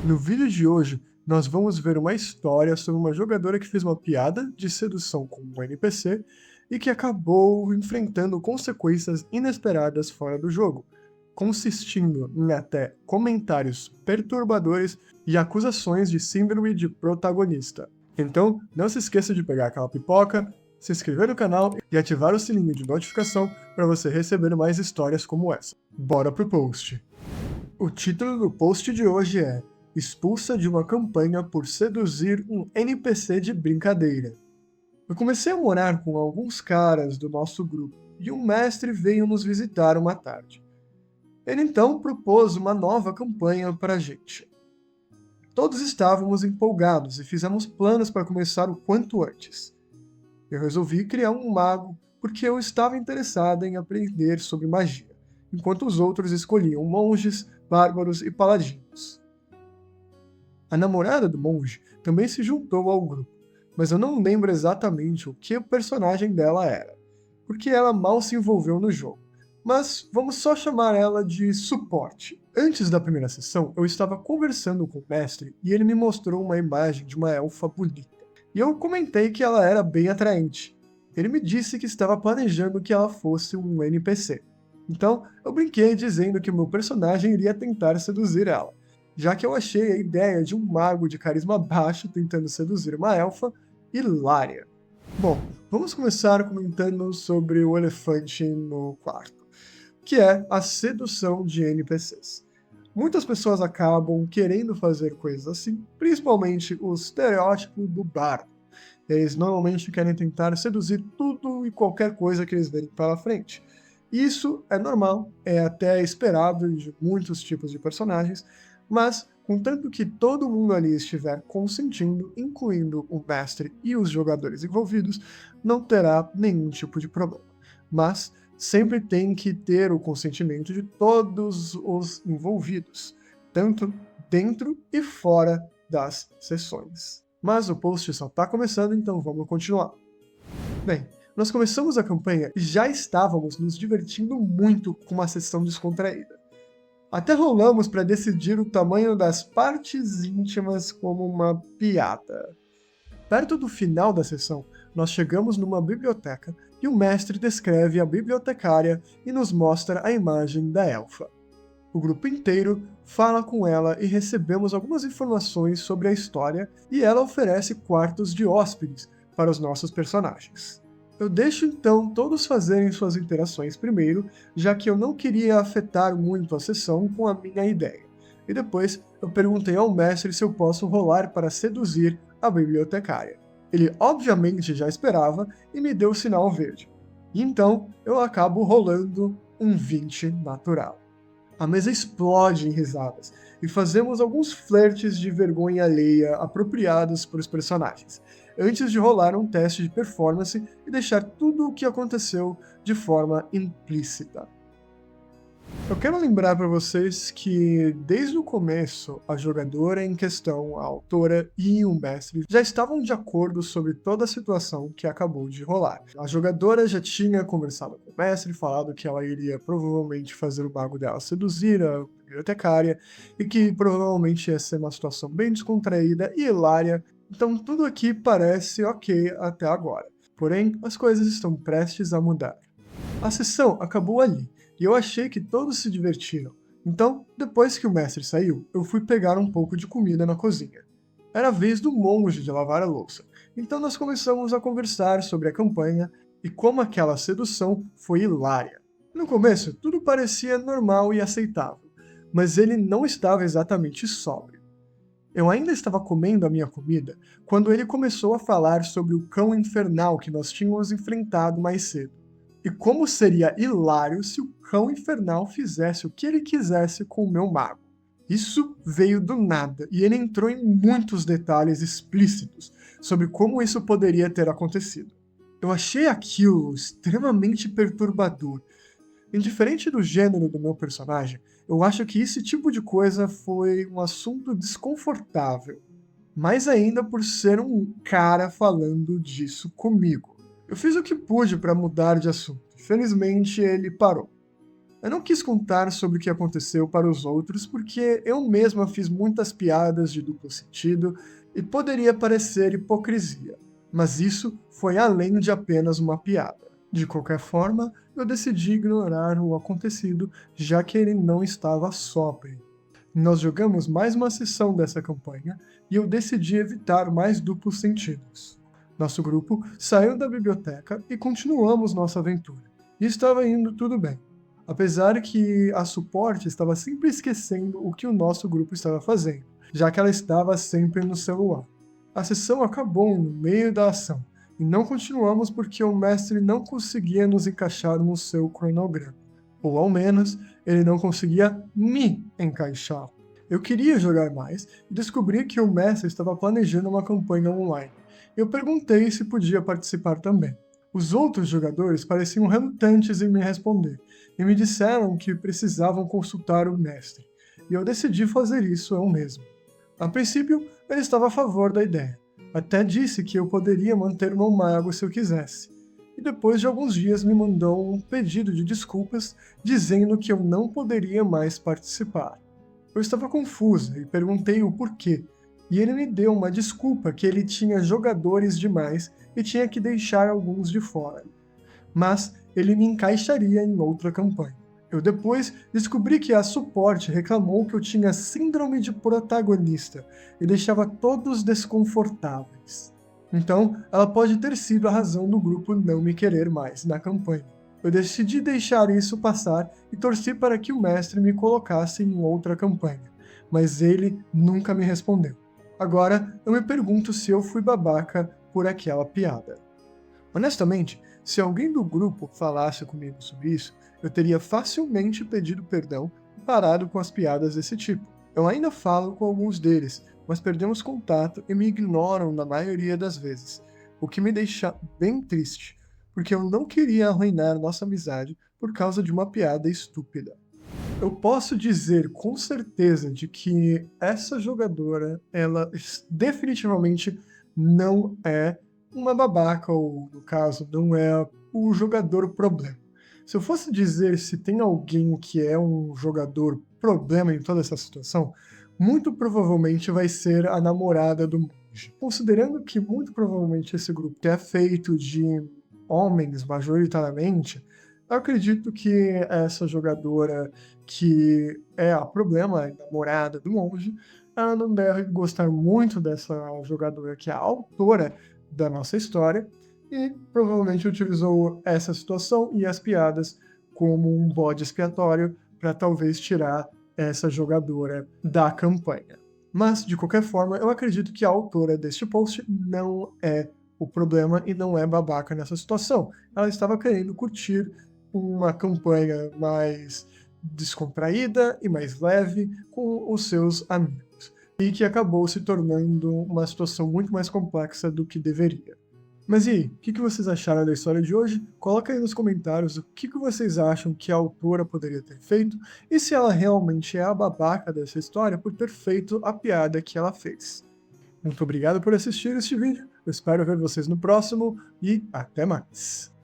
No vídeo de hoje, nós vamos ver uma história sobre uma jogadora que fez uma piada de sedução com um NPC e que acabou enfrentando consequências inesperadas fora do jogo, consistindo em até comentários perturbadores e acusações de síndrome de protagonista. Então, não se esqueça de pegar aquela pipoca, se inscrever no canal e ativar o sininho de notificação para você receber mais histórias como essa. Bora pro post! O título do post de hoje é Expulsa de uma campanha por seduzir um NPC de brincadeira. Eu comecei a morar com alguns caras do nosso grupo e um mestre veio nos visitar uma tarde. Ele então propôs uma nova campanha para a gente. Todos estávamos empolgados e fizemos planos para começar o quanto antes. Eu resolvi criar um mago porque eu estava interessada em aprender sobre magia, enquanto os outros escolhiam monges, bárbaros e paladinos. A namorada do monge também se juntou ao grupo, mas eu não lembro exatamente o que o personagem dela era, porque ela mal se envolveu no jogo. Mas vamos só chamar ela de suporte. Antes da primeira sessão, eu estava conversando com o mestre e ele me mostrou uma imagem de uma elfa bonita. E eu comentei que ela era bem atraente. Ele me disse que estava planejando que ela fosse um NPC. Então, eu brinquei dizendo que o meu personagem iria tentar seduzir ela, já que eu achei a ideia de um mago de carisma baixo tentando seduzir uma elfa hilária. Bom, vamos começar comentando sobre o elefante no quarto, que é a sedução de NPCs. Muitas pessoas acabam querendo fazer coisas assim, principalmente o estereótipo do bardo. Eles normalmente querem tentar seduzir tudo e qualquer coisa que eles verem pela frente. Isso é normal, é até esperável de muitos tipos de personagens, mas contanto que todo mundo ali estiver consentindo, incluindo o mestre e os jogadores envolvidos, não terá nenhum tipo de problema. Mas sempre tem que ter o consentimento de todos os envolvidos, tanto dentro e fora das sessões. Mas o post só está começando, então vamos continuar. Bem, nós começamos a campanha e já estávamos nos divertindo muito com uma sessão descontraída. Até rolamos para decidir o tamanho das partes íntimas como uma piada. Perto do final da sessão, nós chegamos numa biblioteca e o mestre descreve a bibliotecária e nos mostra a imagem da elfa. O grupo inteiro fala com ela e recebemos algumas informações sobre a história e ela oferece quartos de hóspedes para os nossos personagens. Eu deixo então todos fazerem suas interações primeiro, já que eu não queria afetar muito a sessão com a minha ideia. E depois eu perguntei ao mestre se eu posso rolar para seduzir a bibliotecária. Ele obviamente já esperava e me deu o sinal verde. E então eu acabo rolando um 20 natural. A mesa explode em risadas, e fazemos alguns flertes de vergonha alheia apropriados para os personagens, antes de rolar um teste de performance e deixar tudo o que aconteceu de forma implícita. Eu quero lembrar para vocês que, desde o começo, a jogadora em questão, a autora e o mestre já estavam de acordo sobre toda a situação que acabou de rolar. A jogadora já tinha conversado com o mestre, falado que ela iria provavelmente fazer o mago dela seduzir a bibliotecária e que provavelmente ia ser uma situação bem descontraída e hilária. Então tudo aqui parece ok até agora. Porém, as coisas estão prestes a mudar. A sessão acabou ali, e eu achei que todos se divertiram. Então, depois que o mestre saiu, eu fui pegar um pouco de comida na cozinha. Era a vez do monge de lavar a louça, então nós começamos a conversar sobre a campanha e como aquela sedução foi hilária. No começo, tudo parecia normal e aceitável, mas ele não estava exatamente sóbrio. Eu ainda estava comendo a minha comida quando ele começou a falar sobre o cão infernal que nós tínhamos enfrentado mais cedo. E como seria hilário se o cão infernal fizesse o que ele quisesse com o meu mago. Isso veio do nada, e ele entrou em muitos detalhes explícitos sobre como isso poderia ter acontecido. Eu achei aquilo extremamente perturbador. Indiferente do gênero do meu personagem, eu acho que esse tipo de coisa foi um assunto desconfortável. Mais ainda por ser um cara falando disso comigo. Eu fiz o que pude para mudar de assunto. Felizmente, ele parou. Eu não quis contar sobre o que aconteceu para os outros porque eu mesma fiz muitas piadas de duplo sentido e poderia parecer hipocrisia, mas isso foi além de apenas uma piada. De qualquer forma, eu decidi ignorar o acontecido, já que ele não estava sóbrio. Nós jogamos mais uma sessão dessa campanha e eu decidi evitar mais duplos sentidos. Nosso grupo saiu da biblioteca e continuamos nossa aventura, e estava indo tudo bem. Apesar que a suporte estava sempre esquecendo o que o nosso grupo estava fazendo, já que ela estava sempre no celular. A sessão acabou no meio da ação, e não continuamos porque o mestre não conseguia nos encaixar no seu cronograma. Ou ao menos, ele não conseguia me encaixar. Eu queria jogar mais e descobri que o mestre estava planejando uma campanha online. Eu perguntei se podia participar também. Os outros jogadores pareciam relutantes em me responder e me disseram que precisavam consultar o mestre, e eu decidi fazer isso eu mesmo. A princípio, ele estava a favor da ideia. Até disse que eu poderia manter meu mago se eu quisesse. E depois de alguns dias me mandou um pedido de desculpas, dizendo que eu não poderia mais participar. Eu estava confusa e perguntei o porquê, e ele me deu uma desculpa que ele tinha jogadores demais e tinha que deixar alguns de fora. Mas ele me encaixaria em outra campanha. Eu depois descobri que a suporte reclamou que eu tinha síndrome de protagonista e deixava todos desconfortáveis. Então, ela pode ter sido a razão do grupo não me querer mais na campanha. Eu decidi deixar isso passar e torci para que o mestre me colocasse em outra campanha, mas ele nunca me respondeu. Agora, eu me pergunto se eu fui babaca por aquela piada. Honestamente, se alguém do grupo falasse comigo sobre isso, eu teria facilmente pedido perdão e parado com as piadas desse tipo. Eu ainda falo com alguns deles, mas perdemos contato e me ignoram na maioria das vezes, o que me deixa bem triste, porque eu não queria arruinar nossa amizade por causa de uma piada estúpida. Eu posso dizer com certeza de que essa jogadora, ela definitivamente não é uma babaca, ou no caso, não é o jogador problema. Se eu fosse dizer se tem alguém que é um jogador problema em toda essa situação, muito provavelmente vai ser a namorada do monge. Considerando que muito provavelmente esse grupo é feito de homens majoritariamente, eu acredito que essa jogadora que é a problema, a namorada do monge, ela não deve gostar muito dessa jogadora que é a autora da nossa história e provavelmente utilizou essa situação e as piadas como um bode expiatório para talvez tirar essa jogadora da campanha. Mas, de qualquer forma, eu acredito que a autora deste post não é o problema e não é babaca nessa situação. Ela estava querendo curtir uma campanha mais descontraída e mais leve com os seus amigos, e que acabou se tornando uma situação muito mais complexa do que deveria. Mas e aí, o que vocês acharam da história de hoje? Coloca aí nos comentários o que vocês acham que a autora poderia ter feito e se ela realmente é a babaca dessa história por ter feito a piada que ela fez. Muito obrigado por assistir este vídeo, eu espero ver vocês no próximo e até mais!